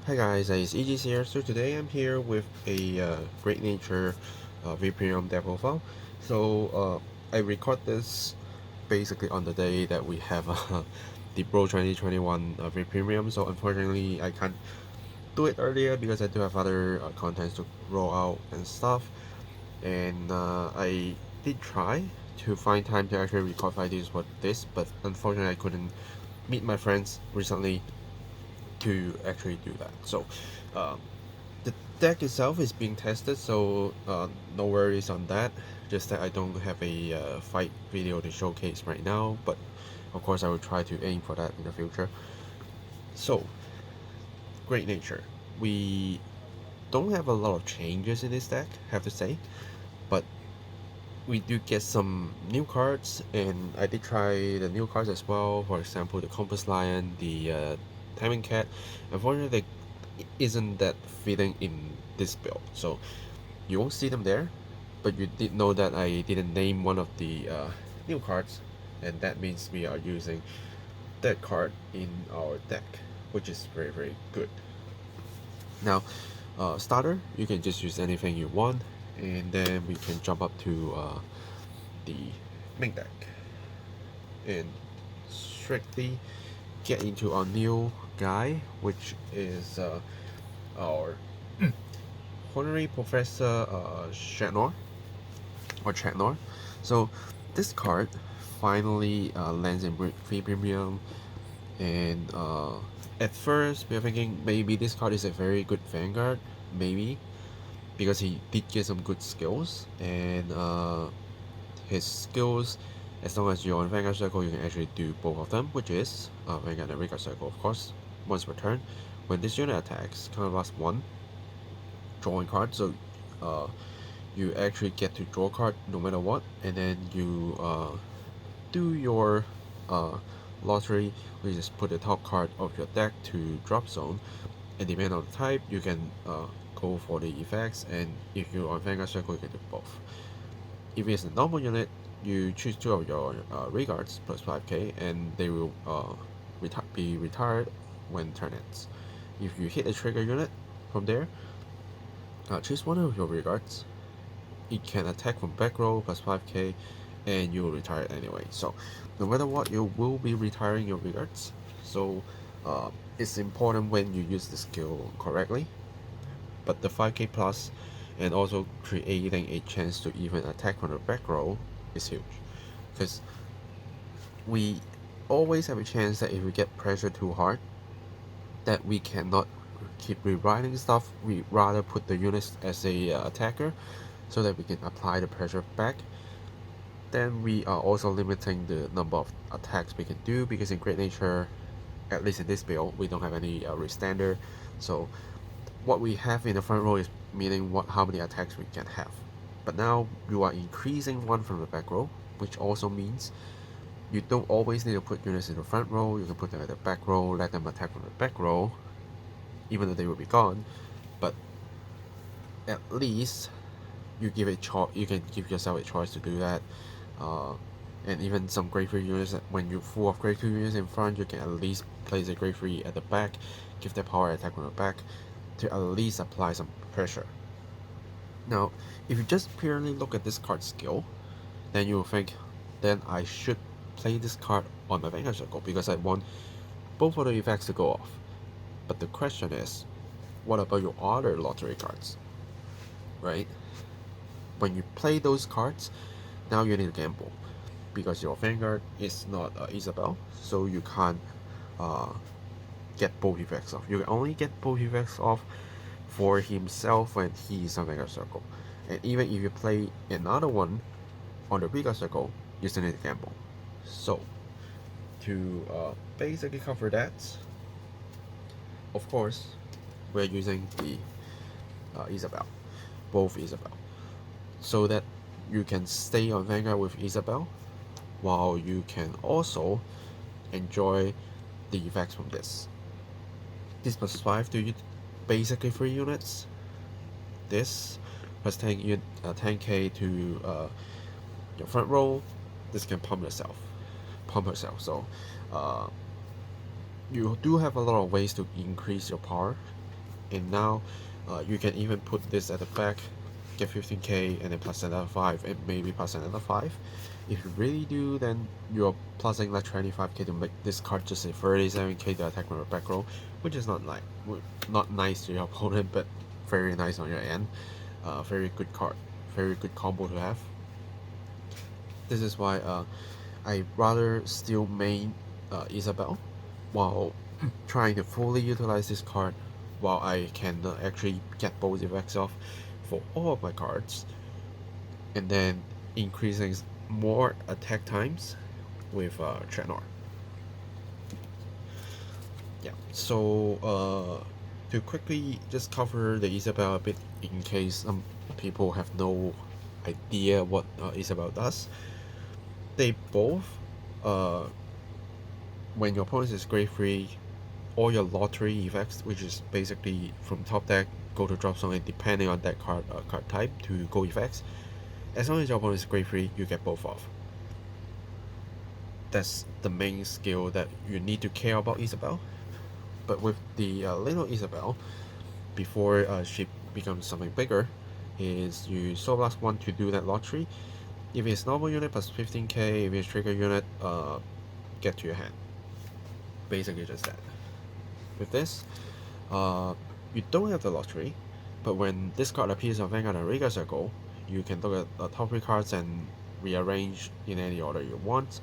Hi guys, it's EGC here. So today I'm here with a Great Nature V-Premium demo file. I record this basically on the day that we have the Pro 2021 V-Premium. So unfortunately I can't do it earlier because I do have other contents to roll out and stuff. And I did try to find time to actually record videos for this, but unfortunately I couldn't meet my friends recently to actually do that. Um, the deck itself is being tested, so no worries on that. Just that I don't have a fight video to showcase right now, but of course I will try to aim for that in the future. So, Great Nature. We don't have a lot of changes in this deck, have to say, but we do get some new cards, and I did try the new cards as well. For example, the Compass Lion, the Timing Cat. Unfortunately, they isn't that fitting in this build, so you won't see them there. But you did know that I didn't name one of the new cards, and that means we are using that card in our deck, which is very good. Now, starter, you can just use anything you want, and then we can jump up to the main deck and strictly get into our new guy, which is our Honorary Professor Chatnoir. So this card finally lands in free premium, and at first we are thinking maybe this card is a very good Vanguard, maybe because he did get some good skills, and his skills, as long as you're on Vanguard Circle, you can actually do both of them, which is Vanguard and Vanguard Circle, of course. Once per turn, when this unit attacks, kind of last one drawing card, so you actually get to draw a card no matter what, and then you do your lottery, which is put the top card of your deck to drop zone, and depending on the type, you can go for the effects, and if you're on Vanguard Circle, you can do both. If it's a normal unit, you choose two of your regards plus 5k, and they will be retired when turn ends. If you hit a trigger unit from there, choose one of your regards. It can attack from back row plus 5k, and you will retire it anyway. So no matter what, you will be retiring your regards. So it's important when you use the skill correctly. But the 5k plus and also creating a chance to even attack from the back row is huge, because we always have a chance that if we get pressure too hard, that we cannot keep rewriting stuff. We rather put the units as a attacker so that we can apply the pressure back. Then we are also limiting the number of attacks we can do, because in Great Nature, at least in this build, we don't have any restander. So what we have in the front row is meaning how many attacks we can have. But now you are increasing one from the back row, which also means you don't always need to put units in the front row. You can put them at the back row, let them attack from the back row, even though they will be gone. But at least you can give yourself a choice to do that. And even some grade 3 units, when you're full of grade 2 units in front, you can at least place a grade 3 at the back, give that power attack from the back to at least apply some pressure. Now, if you just purely look at this card skill, then you will think, then I should play this card on my Vanguard Circle because I want both of the effects to go off. But the question is, what about your other lottery cards? Right? When you play those cards, now you need to gamble, because your Vanguard is not Isabelle, so you can't get both effects off. You can only get both effects off for himself when he is on Vanguard Circle. And even if you play another one on the Vanguard Circle, you still need to gamble. So, to basically cover that, of course, we're using the Isabelle, both Isabelle, so that you can stay on Vanguard with Isabelle, while you can also enjoy the effects from this. This plus 5 to basically 3 units. This plus 10k to your front row. This can pump herself. So you do have a lot of ways to increase your power and now you can even put this at the back, get 15k, and then plus another 5, and maybe plus another 5. If you really do, then you're plusing like 25k to make this card just a 37k to attack with a back row, which is not nice to your opponent, but very nice on your end. Very good card, very good combo to have. This is why I rather still main Isabelle while trying to fully utilize this card, while I can actually get both effects off for all of my cards, and then increasing more attack times with Chatnoir. Yeah, so to quickly just cover the Isabelle a bit in case some people have no idea what Isabelle does. They both, when your opponent is grade 3, all your lottery effects, which is basically from top deck, go to drop zone, and depending on that card type to go effects, as long as your opponent is grade 3, you get both off. That's the main skill that you need to care about Isabelle. But with the little Isabelle, before she becomes something bigger, is you Soul Blast 1 to do that lottery. If it's normal unit plus 15k, if it's trigger unit, get to your hand. Basically just that. With this, you don't have the lottery, but when this card appears on Vanguard and Riga Circle, you can look at the top 3 cards and rearrange in any order you want,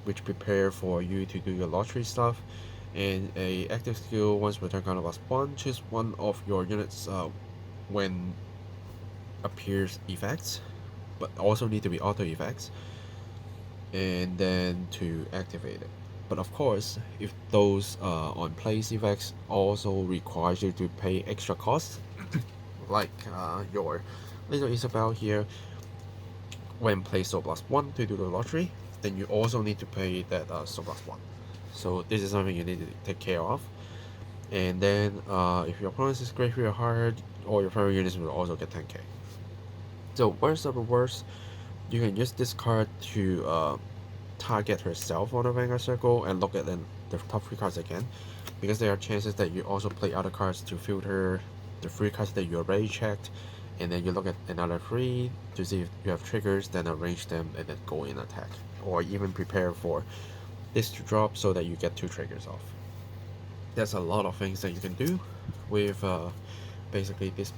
which prepare for you to do your lottery stuff. And a active skill, once return counter plus 1, choose one of your units when appears effects, but also need to be auto effects, and then to activate it. But of course, if those on place effects also requires you to pay extra costs, like your little Isabelle here, when play Soul Blast 1 to do the lottery, then you also need to pay that Soul Blast 1. So this is something you need to take care of. And then if your opponent is grade 3 or hard, all your primary units will also get 10k. So worst of the worst, you can use this card to target herself on the Vanguard Circle and look at the top 3 cards again, because there are chances that you also play other cards to filter the 3 cards that you already checked, and then you look at another 3 to see if you have triggers, then arrange them and then go in attack, or even prepare for this to drop so that you get 2 triggers off. There's a lot of things that you can do with basically this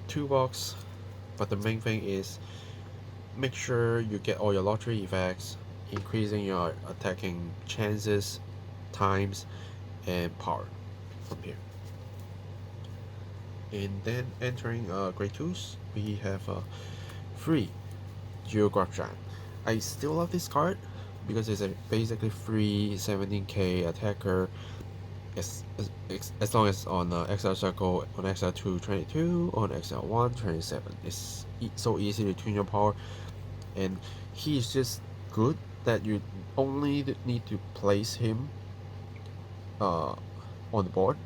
toolbox, but the main thing is make sure you get all your lottery effects, increasing your attacking chances, times, and power from here. And then entering grade 2s, we have 3 Geograph Giant. I still love this card because it's a basically free 17k attacker, as long as on XL Circle, on XL2 22, on XL1 27. It's so easy to tune your power, and he's just good that you only need to place him on the board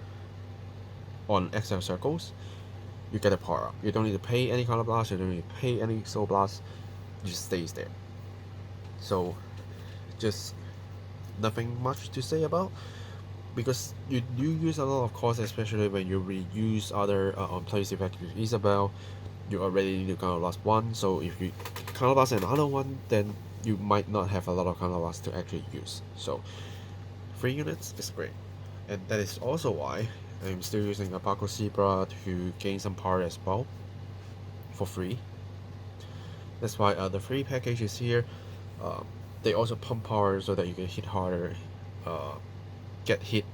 on XL Circles. You get a power up. You don't need to pay any Counter Blast, you don't need to pay any Soul Blast, it just stays there. So just nothing much to say about, because you do use a lot of cost, especially when you reuse other on place effects with Isabelle. You already need to Counter Blast 1, so if you Counter Blast another one, then you might not have a lot of Counter Blast to actually use. So 3 units is great, and that is also why I'm still using a Backrow Zebra to gain some power as well for free. That's why the free packages here, they also pump power so that you can hit harder, get hit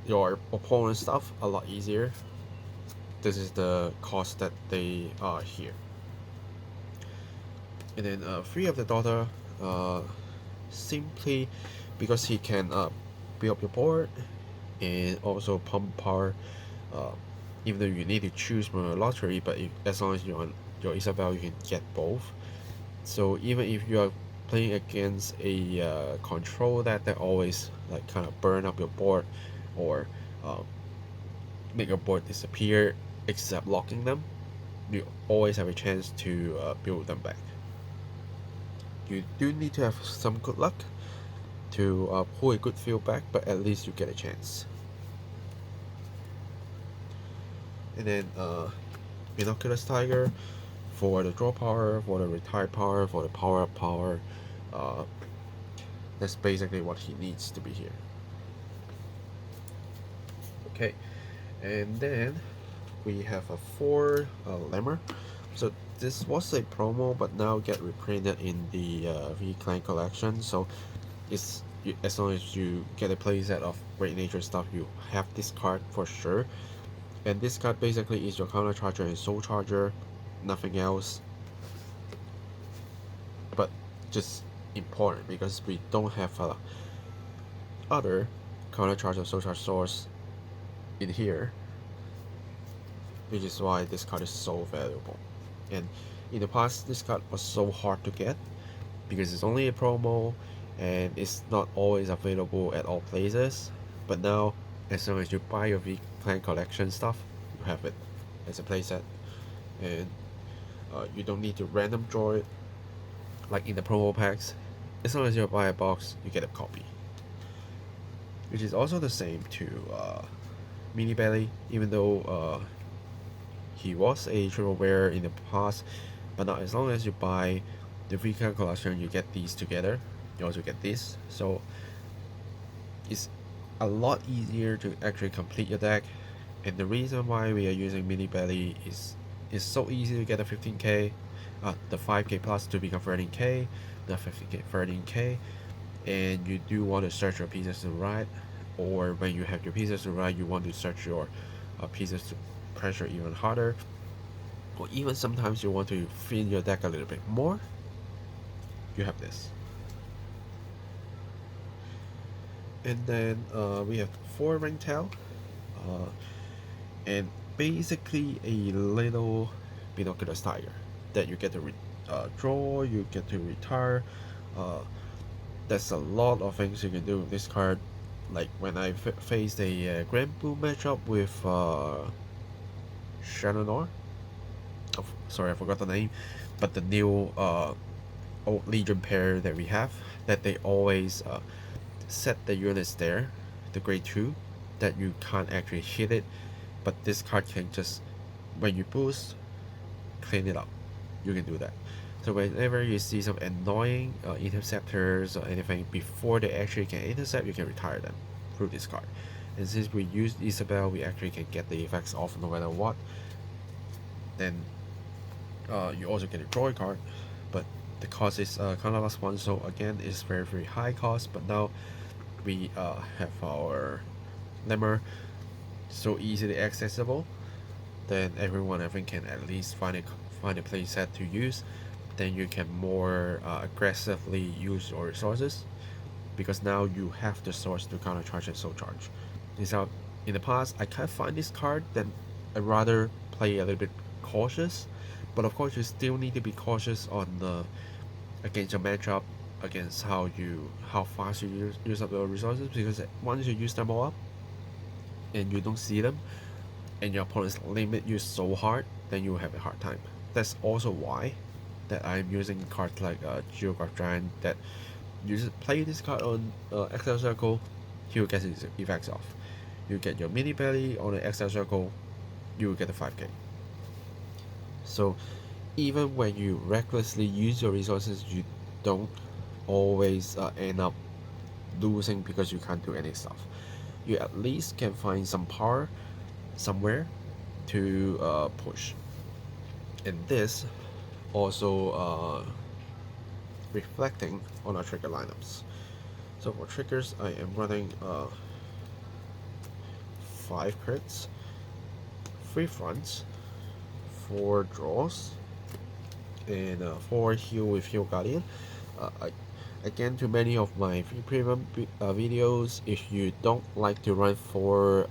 your opponent's stuff a lot easier. This is the cost that they are here. And then 3 of the daughter, simply because he can build up your board and also pump power, even though you need to choose from a lottery, but as long as you're on your Isabelle, you can get both. So even if you are playing against a control that always like kind of burn up your board or make your board disappear except locking them, you always have a chance to build them back. You do need to have some good luck to pull a good field back, but at least you get a chance. and then Binoculars Tiger for the draw power, for the retire power, for the power up power. That's basically what he needs to be here. Okay, and then we have a 4 lemur. So this was a promo, but now get reprinted in the V-Clan collection. So it's as long as you get a playset of Great Nature stuff, you have this card for sure. And this card basically is your counter charger and soul charger, nothing else. But just important because we don't have other counter charger soul charge source in here, which is why this card is so valuable. And in the past, this card was so hard to get because it's only a promo and it's not always available at all places. But now, as long as you buy your V-Clan collection stuff, you have it as a playset, and you don't need to random draw it like in the promo packs. As long as you buy a box, you get a copy, which is also the same to Mini Belly, even though he was a triple rare in the past, but now as long as you buy the V-Clan collection, you get these together. You also get this, so it's a lot easier to actually complete your deck. And the reason why we are using Mini Belly is it's so easy to get a 15k, the 5k plus to become 13k, the 15k, 13k, and you do want to search your pieces to right, or when you have your pieces to right, you want to search your pieces to pressure even harder, or even sometimes you want to fill your deck a little bit more. You have this. And then we have 4 Ringtail, and basically a little Binoculars Tiger that you get to draw, you get to retire. There's a lot of things you can do with this card. Like when I faced a Grand Blue matchup with Chatnoir. Oh, sorry, I forgot the name, but the new old Legion pair that we have, that they always set the units there, the grade 2, that you can't actually hit it, but this card can just, when you boost, clean it up. You can do that. So whenever you see some annoying interceptors or anything, before they actually can intercept, you can retire them through this card. And since we use Isabelle, we actually can get the effects off no matter what. Then you also get a draw card, but the cost is kind of last one, so again it's very high cost. But now we have our lemur so easily accessible, then everyone I think can at least find a playset to use. Then you can more aggressively use your resources, because now you have the source to counter charge and soul charge. So in the past I can't find this card, then I'd rather play a little bit cautious. But of course you still need to be cautious on the against your matchup, against how fast you use up your resources, because once you use them all up and you don't see them and your opponents limit you so hard, then you will have a hard time. That's also why that I'm using cards like Geograph Giant, that you just play this card on Excel Circle, he will get his effects off. You get your Mini Belly on the Excel Circle, you will get the 5k. So even when you recklessly use your resources, you don't always end up losing because you can't do any stuff. You at least can find some power somewhere to push. And this also reflecting on our trigger lineups. So for triggers, I am running 5 crits, 3 fronts, 4 draws, and 4 heal with Heal Guardian. Again, to many of my free premium videos, if you don't like to run 4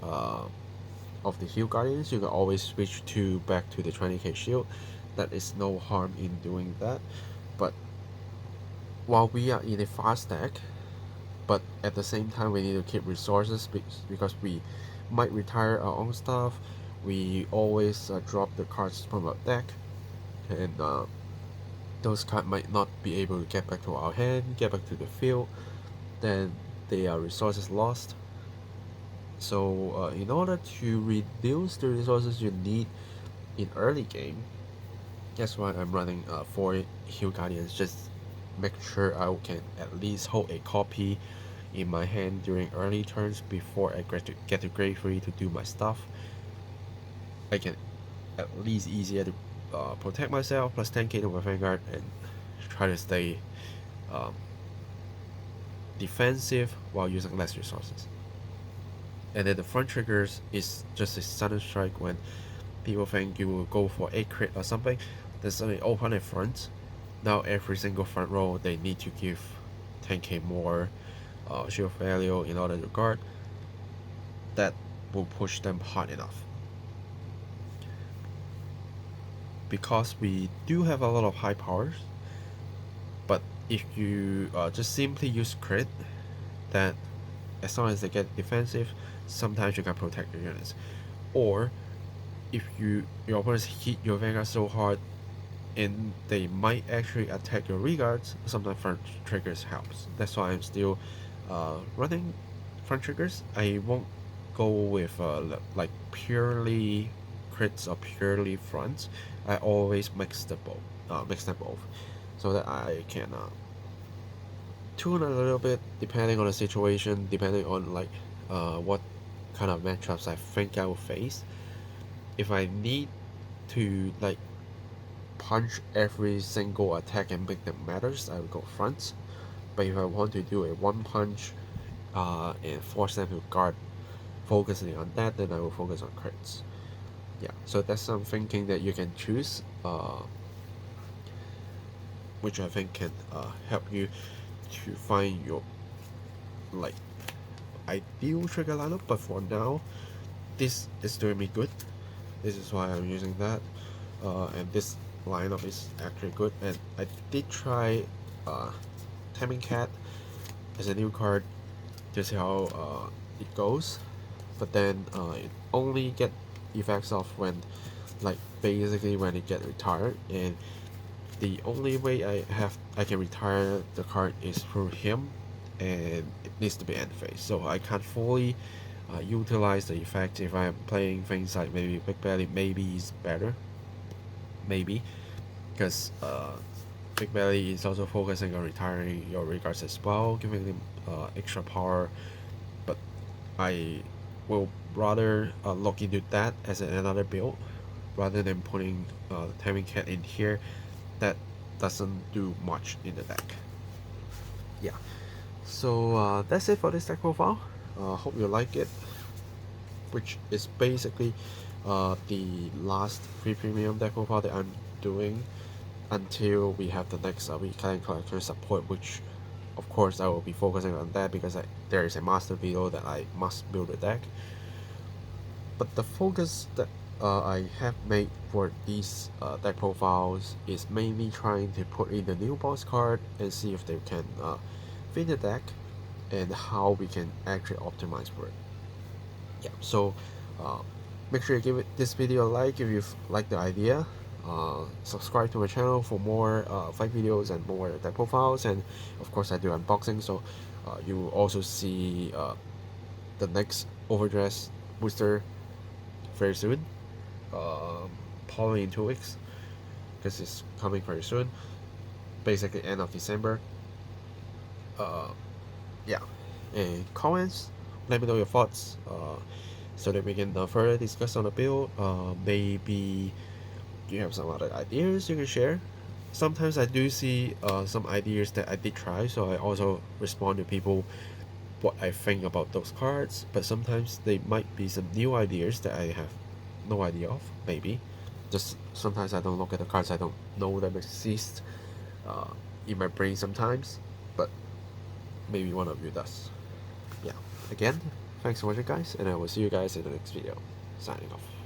of the Heal Guardians, you can always switch back to the 20k shield. That is no harm in doing that. But while we are in a fast stack, but at the same time we need to keep resources, because we might retire our own stuff. We always drop the cards from our deck, and those cards might not be able to get back to our hand, get back to the field, then they are resources lost. So in order to reduce the resources you need in early game, that's why I'm running 4 Hill Guardians. Just make sure I can at least hold a copy in my hand during early turns before I get to grade 3 to do my stuff. I can at least easier to protect myself, plus 10k to my Vanguard, and try to stay defensive while using less resources. And then the front triggers is just a sudden strike when people think you will go for a crit or something. Then suddenly open a front. Now every single front row they need to give 10k more shield value in order to guard. That will push them hard enough. Because we do have a lot of high powers, but if you just simply use crit, then as long as they get defensive, sometimes you can protect your units. Or if your opponents hit your Vanguard so hard and they might actually attack your reguards, sometimes front triggers helps. That's why I'm still running front triggers. I won't go with like purely crits or purely fronts. I always mix them both, so that I can tune a little bit depending on the situation, depending on like what kind of matchups I think I will face. If I need to like punch every single attack and make them matters, I will go fronts. But if I want to do a one punch and force them to guard, focusing on that, then I will focus on crits. Yeah, so that's some thinking that you can choose, which I think can help you to find your like ideal trigger lineup. But for now, this is doing me good. This is why I'm using that, and this lineup is actually good. And I did try Taming Cat as a new card to see how it goes, but then it only get effects off when like basically when it get retired, and the only way I can retire the card is through him, and it needs to be end phase, so I can't fully utilize the effect if I'm playing things like maybe Big Belly. Maybe is better, maybe, because Big Belly is also focusing on retiring your regards as well, giving them extra power, but I will rather look into that as another build rather than putting the Taming Cat in here. That doesn't do much in the deck. Yeah, so that's it for this deck profile. Hope you like it, which is basically the last free premium deck profile that I'm doing until we have the next weekend collector support, which of course I will be focusing on that because there is a master video that I must build a deck. But the focus that I have made for these deck profiles is mainly trying to put in the new boss card and see if they can fit the deck and how we can actually optimize for it. Yeah, so make sure you give this video a like if you like the idea. Subscribe to my channel for more fight videos and more deck profiles, and of course I do unboxing, so you will also see the next overdress booster very soon, probably in 2 weeks, because it's coming very soon, basically end of December. Yeah, and comments, let me know your thoughts so that we can further discuss on the build. Maybe you have some other ideas you can share. Sometimes I do see some ideas that I did try, so I also respond to people what I think about those cards, but sometimes they might be some new ideas that I have no idea of, maybe. Just sometimes I don't look at the cards, I don't know them exist in my brain sometimes, but maybe one of you does. Yeah, again, thanks for watching guys, and I will see you guys in the next video. Signing off.